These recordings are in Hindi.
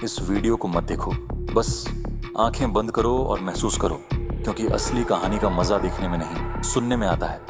इस वीडियो को मत देखो, बस आंखें बंद करो और महसूस करो, क्योंकि असली कहानी का मजा देखने में नहीं, सुनने में आता है।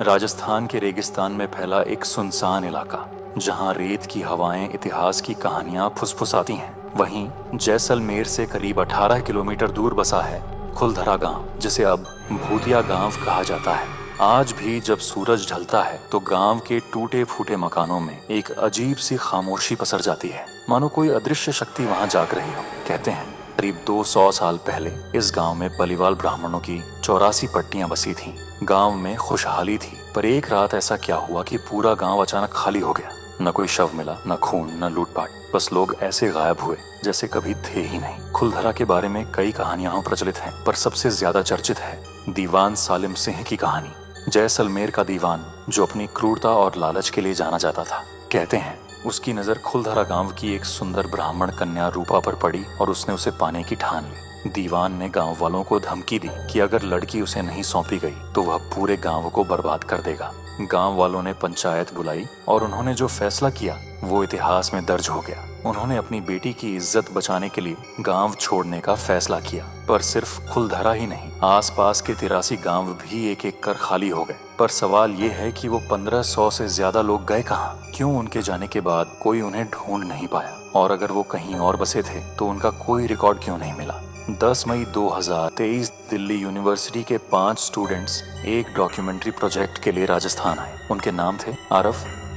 राजस्थान के रेगिस्तान में फैला एक सुनसान इलाका, जहां रेत की हवाएं इतिहास की कहानियां फुसफुसाती हैं। वहीं जैसलमेर से करीब 18 किलोमीटर दूर बसा है खुलधरा गांव, जिसे अब भूतिया गांव कहा जाता है। आज भी जब सूरज ढलता है तो गांव के टूटे फूटे मकानों में एक अजीब सी खामोशी पसर जाती है, मानो कोई अदृश्य शक्ति वहां जाग रही हो। कहते हैं करीब 200 साल पहले इस गांव में बलीवाल ब्राह्मणों की 84 पट्टियां बसी थीं। गांव में खुशहाली थी, पर एक रात ऐसा क्या हुआ कि पूरा गांव अचानक खाली हो गया। न कोई शव मिला, न खून, न लूटपाट, बस लोग ऐसे गायब हुए जैसे कभी थे ही नहीं। खुलधरा के बारे में कई कहानियां प्रचलित हैं, पर सबसे ज्यादा चर्चित है दीवान सालिम सिंह की कहानी। जैसलमेर का दीवान, जो अपनी क्रूरता और लालच के लिए जाना जाता था। कहते हैं उसकी नजर खुलधरा गांव की एक सुंदर ब्राह्मण कन्या रूपा पर पड़ी और उसने उसे पाने की ठान ली। दीवान ने गांव वालों को धमकी दी कि अगर लड़की उसे नहीं सौंपी गई तो वह पूरे गांव को बर्बाद कर देगा। गांव वालों ने पंचायत बुलाई और उन्होंने जो फैसला किया वो इतिहास में दर्ज हो गया। उन्होंने अपनी बेटी की इज्जत बचाने के लिए गांव छोड़ने का फैसला किया। पर सिर्फ खुलधरा ही नहीं, आसपास के 83 गांव भी एक एक कर खाली हो गए। पर सवाल ये है कि वो 1500 से ज्यादा लोग गए कहाँ? क्यों उनके जाने के बाद कोई उन्हें ढूंढ नहीं पाया? और अगर वो कहीं और बसे थे तो उनका कोई रिकॉर्ड क्यों नहीं मिला? 10 मई 2023 दिल्ली यूनिवर्सिटी के 5 स्टूडेंट्स एक डॉक्यूमेंट्री प्रोजेक्ट के लिए राजस्थान आए। उनके नाम थे आरव,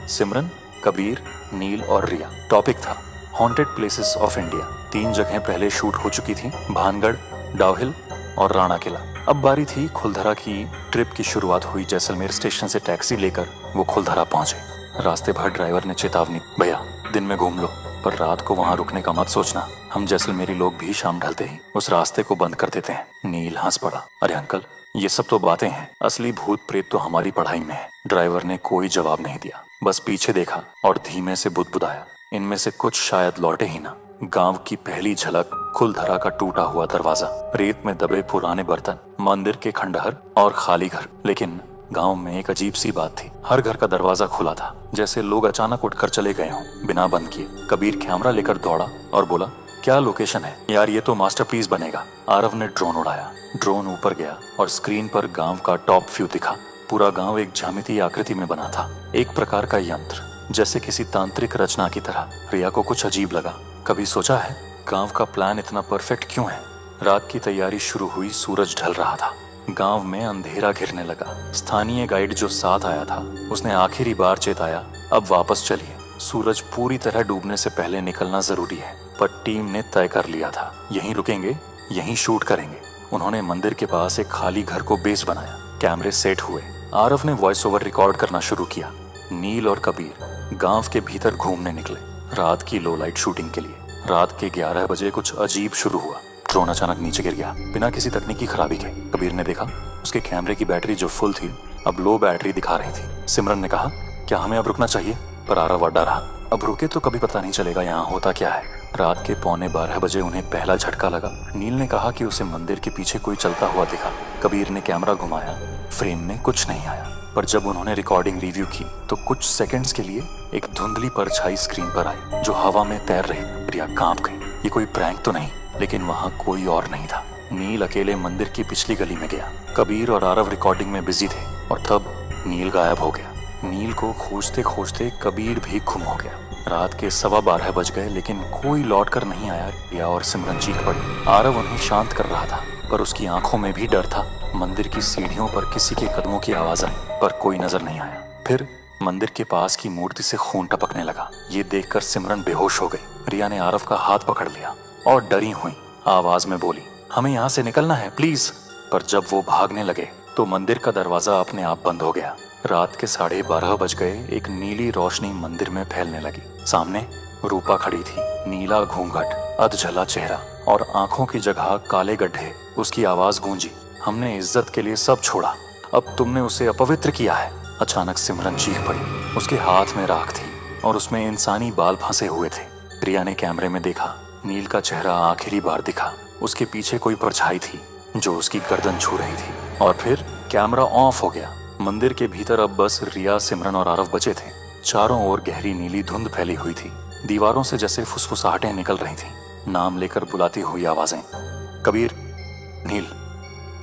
सिमरन, कबीर, नील और रिया। टॉपिक था हॉन्टेड प्लेसेस ऑफ इंडिया। 3 जगहें पहले शूट हो चुकी थी, भानगढ़, डाउहिल और राणा किला। अब बारी थी खुलधरा की। ट्रिप की शुरुआत हुई जैसलमेर स्टेशन से। टैक्सी लेकर वो खुलधरा पहुंचे। रास्ते भर ड्राइवर ने चेतावनी, भैया दिन में घूम लो, पर रात को वहां रुकने का मत सोचना। हम जैसलमेरी लोग भी शाम ढलते ही उस रास्ते को बंद कर देते हैं। नील हंस पड़ा, अरे अंकल, ये सब तो बातें हैं, असली भूत प्रेत तो हमारी पढ़ाई में है। ड्राइवर ने कोई जवाब नहीं दिया, बस पीछे देखा और धीमे से बुदबुदाया, इनमें से कुछ शायद लौटे ही ना। गांव की पहली झलक खुलधरा का टूटा हुआ दरवाजा, रेत में दबे पुराने बर्तन, मंदिर के खंडहर और खाली घर। लेकिन गांव में एक अजीब सी बात थी, हर घर का दरवाजा खुला था, जैसे लोग अचानक उठकर चले गए हों बिना बंद किए। कबीर कैमरा लेकर दौड़ा और बोला, क्या लोकेशन है यार, ये तो मास्टरपीस बनेगा। आरव ने ड्रोन उड़ाया। ड्रोन ऊपर गया और स्क्रीन पर गांव का टॉप व्यू दिखा। पूरा गांव एक ज्यामितीय आकृति में बना था, एक प्रकार का यंत्र, जैसे किसी तांत्रिक रचना की तरह। रिया को कुछ अजीब लगा। कभी सोचा है गांव का प्लान इतना परफेक्ट क्यों है? रात की तैयारी शुरू हुई, सूरज ढल रहा था, गांव में अंधेरा घिरने लगा। स्थानीय गाइड जो साथ आया था उसने आखिरी बार चेताया, अब वापस चलिए, सूरज पूरी तरह डूबने से पहले निकलना जरूरी है। पर टीम ने तय कर लिया था, यहीं रुकेंगे, यहीं शूट करेंगे। उन्होंने मंदिर के पास एक खाली घर को बेस बनाया। कैमरे सेट हुए। आरव ने वॉइस ओवर रिकॉर्ड करना शुरू किया। नील और कबीर गांव के भीतर घूमने निकले, रात की लो लाइट शूटिंग के लिए। रात के 11 बजे कुछ अजीब शुरू हुआ। ड्रोन अचानक नीचे गिर गया, बिना किसी तकनीकी खराबी के। कबीर ने देखा उसके कैमरे की बैटरी जो फुल थी अब लो बैटरी दिखा रही थी। सिमरन ने कहा, क्या हमें अब रुकना चाहिए? पर आरव अड्डा रहा, अब रुके तो कभी पता नहीं चलेगा यहाँ होता क्या है। रात के 11:15 बजे उन्हें पहला झटका लगा। नील ने कहा कि उसे मंदिर के पीछे कोई चलता हुआ दिखा। कबीर ने कैमरा घुमाया, फ्रेम में कुछ नहीं आया। पर जब उन्होंने रिकॉर्डिंग रिव्यू की तो कुछ सेकंड्स के लिए एक धुंधली परछाई स्क्रीन पर आई जो हवा में तैर रही। रिया कांप गई, ये कोई प्रैंक तो नहीं? लेकिन वहाँ कोई और नहीं था। नील अकेले मंदिर की पिछली गली में गया। कबीर और आरव रिकॉर्डिंग में बिजी थे और तब नील गायब हो गया। नील को खोजते खोजते कबीर भी गुम हो गया। रात के 12:15 बज गए, लेकिन कोई लौट कर नहीं आया। रिया और सिमरन चीख पड़ी। आरव उन्हें शांत कर रहा था, पर उसकी आंखों में भी डर था। मंदिर की सीढ़ियों पर किसी के कदमों की आवाज आई, पर कोई नजर नहीं आया। फिर मंदिर के पास की मूर्ति से खून टपकने लगा। ये देखकर सिमरन बेहोश हो गई। रिया ने आरव का हाथ पकड़ लिया और डरी हुई आवाज में बोली, हमें यहाँ से निकलना है प्लीज। पर जब वो भागने लगे तो मंदिर का दरवाजा अपने आप बंद हो गया। रात के 12:30 बज गए। एक नीली रोशनी मंदिर में फैलने लगी। सामने रूपा खड़ी थी, नीला घूंघट, अधजला चेहरा और आंखों की जगह काले गड्ढे। उसकी आवाज गूंजी, हमने इज्जत के लिए सब छोड़ा, अब तुमने उसे अपवित्र किया है। अचानक सिमरन चीख पड़ी। उसके हाथ में राख थी और उसमें इंसानी बाल फंसे हुए थे। रिया ने कैमरे में देखा, नील का चेहरा आखिरी बार दिखा। उसके पीछे कोई परछाई थी जो उसकी गर्दन छू रही थी। और फिर कैमरा ऑफ हो गया। मंदिर के भीतर अब बस रिया, सिमरन और आरव बचे थे। चारों ओर गहरी नीली धुंध फैली हुई थी। दीवारों से जैसे फुसफुसाहटें निकल रही थीं, नाम लेकर बुलाती हुई आवाजें। कबीर, नील,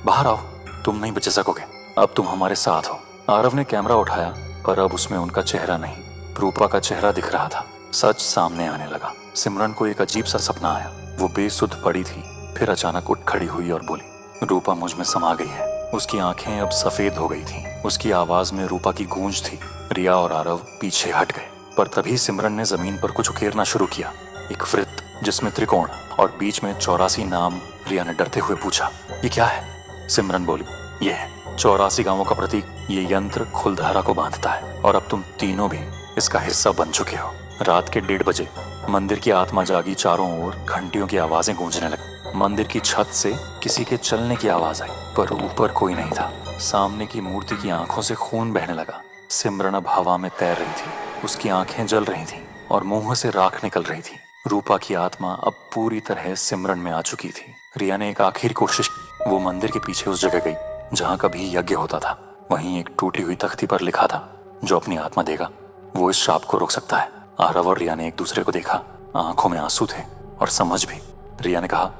बाहर आओ, तुम नहीं बच सकोगे, अब तुम हमारे साथ हो। आरव ने कैमरा उठाया, पर अब उसमें उनका चेहरा नहीं, रूपा का चेहरा दिख रहा था। सच सामने आने लगा। सिमरन को एक अजीब सा सपना आया। वो बेसुध पड़ी थी, फिर अचानक उठ खड़ी हुई और बोली, रूपा मुझ में समा गई है। उसकी आंखें अब सफेद हो गई थीं। उसकी आवाज में रूपा की गूंज थी। रिया और आरव पीछे हट गए, पर तभी सिमरन ने जमीन पर कुछ उकेरना शुरू किया। एक वृत्त जिसमें त्रिकोण और बीच में 84 नाम। रिया ने डरते हुए पूछा, ये क्या है? सिमरन बोली, ये है 84 गांवों का प्रतीक। ये यंत्र खुलधारा को बांधता है और अब तुम तीनों भी इसका हिस्सा बन चुके हो। रात के 1:30 बजे मंदिर की आत्मा जागी। चारों ओर घंटियों की आवाजें गूंजने लगी। मंदिर की छत से किसी के चलने की आवाज आई, पर ऊपर कोई नहीं था। सामने की मूर्ति की आंखों से खून बहने लगा। सिमरन अब हवा में तैर रही थी। उसकी आंखें जल रही थीं और मुंह से राख निकल रही थी। रूपा की आत्मा अब पूरी तरह सिमरन में आ चुकी थी। रिया ने एक आखिरी कोशिश की। वो मंदिर के पीछे उस जगह गई जहाँ कभी यज्ञ होता था। वहीं एक टूटी हुई तख्ती पर लिखा था, जो अपनी आत्मा देगा वो इस श्राप को रोक सकता है। आरव और रिया ने एक दूसरे को देखा। आंखों में आंसू थे और समझ भी। रिया ने कहा,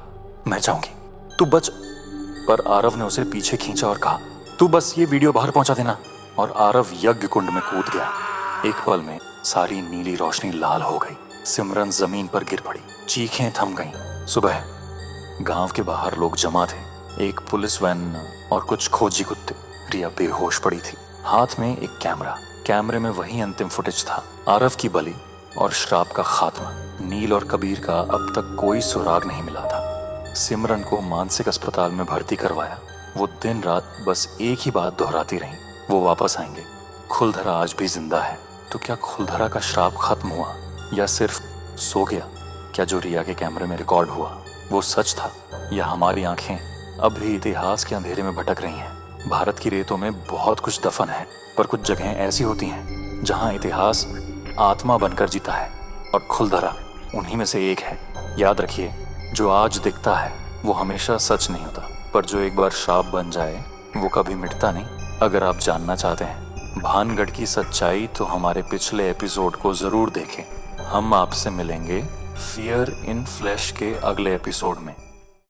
मैं जाऊंगी, तू बच। पर आरव ने उसे पीछे खींचा और कहा, तू बस ये वीडियो बाहर पहुंचा देना। और आरव यज्ञ कुंड में कूद गया। एक पल में सारी नीली रोशनी लाल हो गई। सिमरन जमीन पर गिर पड़ी, चीखें थम गईं। सुबह गांव के बाहर लोग जमा थे, एक पुलिस वैन और कुछ खोजी कुत्ते। रिया बेहोश पड़ी थी, हाथ में एक कैमरा। कैमरे में वही अंतिम फुटेज था, आरव की बलि और श्राप का खात्मा। नील और कबीर का अब तक कोई सुराग नहीं मिला था। सिमरन को मानसिक अस्पताल में भर्ती करवाया। वो दिन रात बस एक ही बात दोहराती रही, वो वापस आएंगे। खुलधरा आज भी जिंदा है। तो क्या खुलधरा का श्राप खत्म हुआ या सिर्फ सो गया? क्या जो रिया के कैमरे में रिकॉर्ड हुआ वो सच था, या हमारी आंखें अब भी इतिहास के अंधेरे में भटक रही हैं? भारत की रेतों में बहुत कुछ दफन है, पर कुछ जगहें ऐसी होती हैं जहां इतिहास आत्मा बनकर जीता है, और खुलधरा उन्हीं में से एक है। याद रखिए, जो आज दिखता है वो हमेशा सच नहीं होता, पर जो एक बार श्राप बन जाए वो कभी मिटता नहीं। अगर आप जानना चाहते हैं भानगढ़ की सच्चाई, तो हमारे पिछले एपिसोड को जरूर देखें। हम आपसे मिलेंगे फियर इन फ्लैश के अगले एपिसोड में।